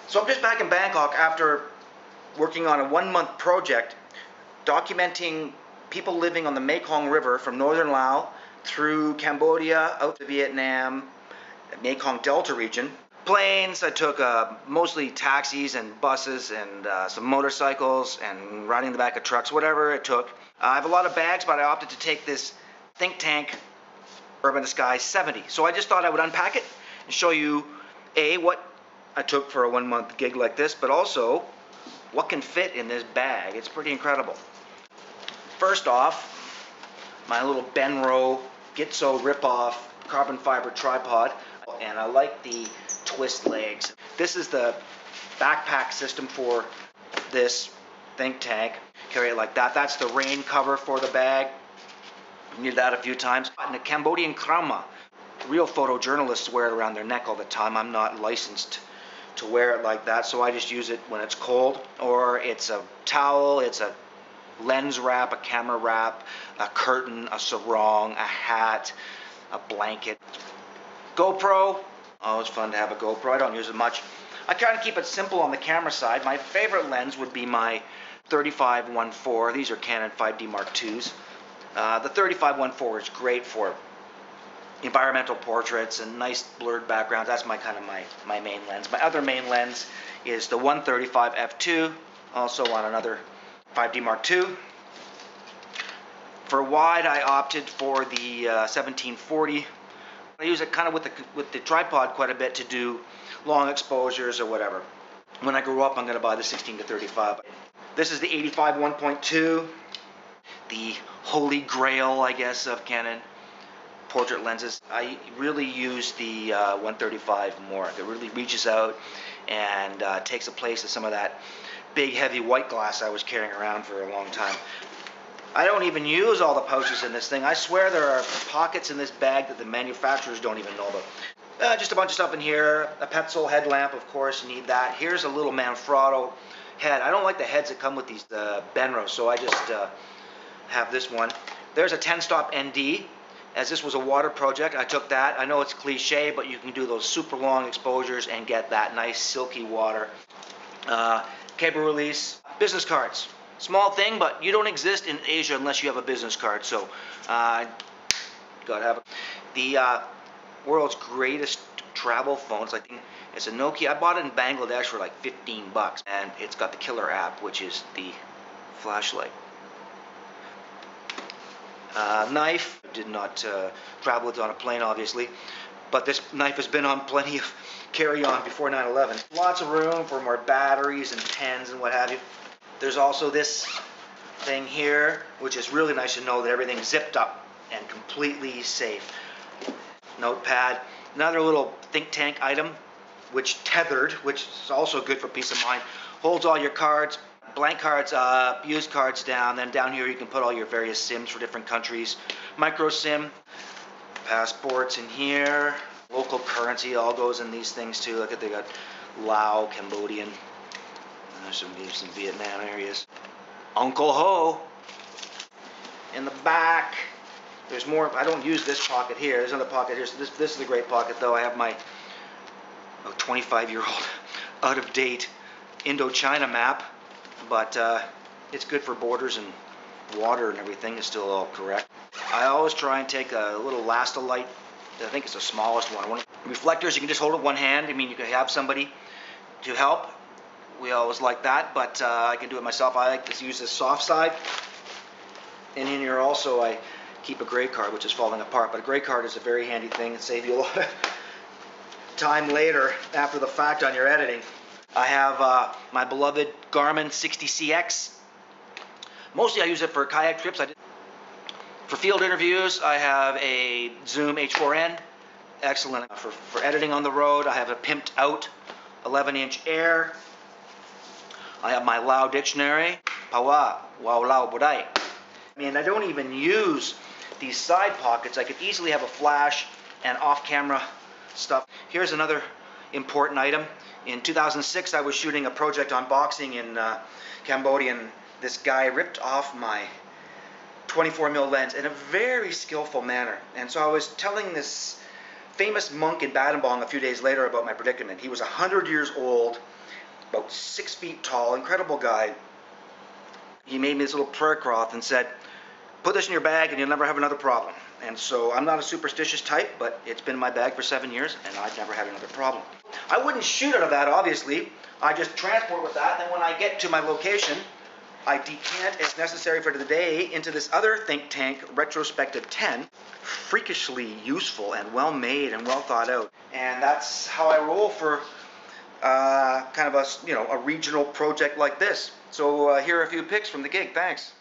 So I'm just back in Bangkok after working on a 1-month project documenting people living on the Mekong River from northern Laos through Cambodia, out to Vietnam, Mekong Delta region. Planes, I took mostly taxis and buses and some motorcycles and riding in the back of trucks, whatever it took. I have a lot of bags, but I opted to take this think tank Urban Disguise 70. So I just thought I would unpack it and show you what I took for a 1-month gig like this, but also what can fit in this bag. It's pretty incredible. First off, my little Benro Gitzo rip-off carbon fiber tripod, and I like the twist legs. This is the backpack system for this think tank. Carry it like that. That's the rain cover for the bag. Need that a few times. And the Cambodian krama. Real photojournalists wear it around their neck all the time. I'm not licensed to wear it like that, so I just use it when it's cold. Or it's a towel, it's a lens wrap, a camera wrap, a curtain, a sarong, a hat, a blanket. GoPro. Always fun to have a GoPro. I don't use it much. I try to keep it simple on the camera side. My favorite lens would be my 35-1.4. These are Canon 5D Mark IIs. The 35-1.4 is great for environmental portraits and nice blurred backgrounds. That's my main lens. My other main lens is the 135 f2, also on another 5D Mark II. For wide, I opted for the 1740. I use it kind of with the tripod quite a bit to do long exposures or whatever. When I grow up, I'm going to buy the 16-35. This is the 85 1.2, the holy grail, I guess, of Canon portrait lenses. I really use the 135 more. It really reaches out and takes the place of some of that big, heavy white glass I was carrying around for a long time. I don't even use all the pouches in this thing. I swear there are pockets in this bag that the manufacturers don't even know about. Just a bunch of stuff in here. A Petzl headlamp, of course, you need that. Here's a little Manfrotto head. I don't like the heads that come with these Benros, so I just have this one. There's a 10-stop ND. As this was a water project, I took that. I know it's cliche, but you can do those super long exposures and get that nice silky water. Cable release. Business cards. Small thing, but you don't exist in Asia unless you have a business card, so gotta have it. The world's greatest travel phone. It's a Nokia. I bought it in Bangladesh for like $15, and it's got the killer app, which is the flashlight. Knife. I did not travel with it on a plane, obviously, but this knife has been on plenty of carry-on before 9/11. Lots of room for more batteries and pens and what have you. There's also this thing here, which is really nice to know that everything's zipped up and completely safe. Notepad. Another little think tank item, which tethered, which is also good for peace of mind. Holds all your cards, blank cards up, used cards down. Then down here you can put all your various SIMs for different countries. Micro SIM. Passports in here. Local currency all goes in these things too. Look at, they got Lao, Cambodian. There's some Vietnam areas. Uncle Ho. In the back, there's more. I don't use this pocket here. There's another pocket here. So this is a great pocket, though. I have my 25-year-old out-of-date Indochina map, but it's good for borders and water and everything. It's still all correct. I always try and take a little Lastolite. I think it's the smallest one. Reflectors, you can just hold it with one hand. I mean, you can have somebody to help. We always like that, but I can do it myself. I like to use this soft side. And in here also I keep a gray card, which is falling apart. But a gray card is a very handy thing. It saves you a lot of time later after the fact on your editing. I have my beloved Garmin 60CX. Mostly I use it for kayak trips. For field interviews, I have a Zoom H4n. Excellent. For editing on the road, I have a pimped out 11-inch Air. I have my Lao dictionary, Pawa, Wow Lao Bodai. I mean, I don't even use these side pockets. I could easily have a flash and off-camera stuff. Here's another important item. In 2006, I was shooting a project on boxing in Cambodia, and this guy ripped off my 24mm lens in a very skillful manner. And so I was telling this famous monk in Battambang a few days later about my predicament. He was 100 years old, about 6 feet tall, incredible guy. He made me this little prayer cloth and said, put this in your bag and you'll never have another problem. And so I'm not a superstitious type, but it's been in my bag for 7 years and I've never had another problem. I wouldn't shoot out of that, obviously. I just transport with that. Then when I get to my location, I decant as necessary for the day into this other think tank, Retrospective 10, freakishly useful and well made and well thought out. And that's how I roll for kind of a regional project like this. So here are a few pics from the gig. Thanks.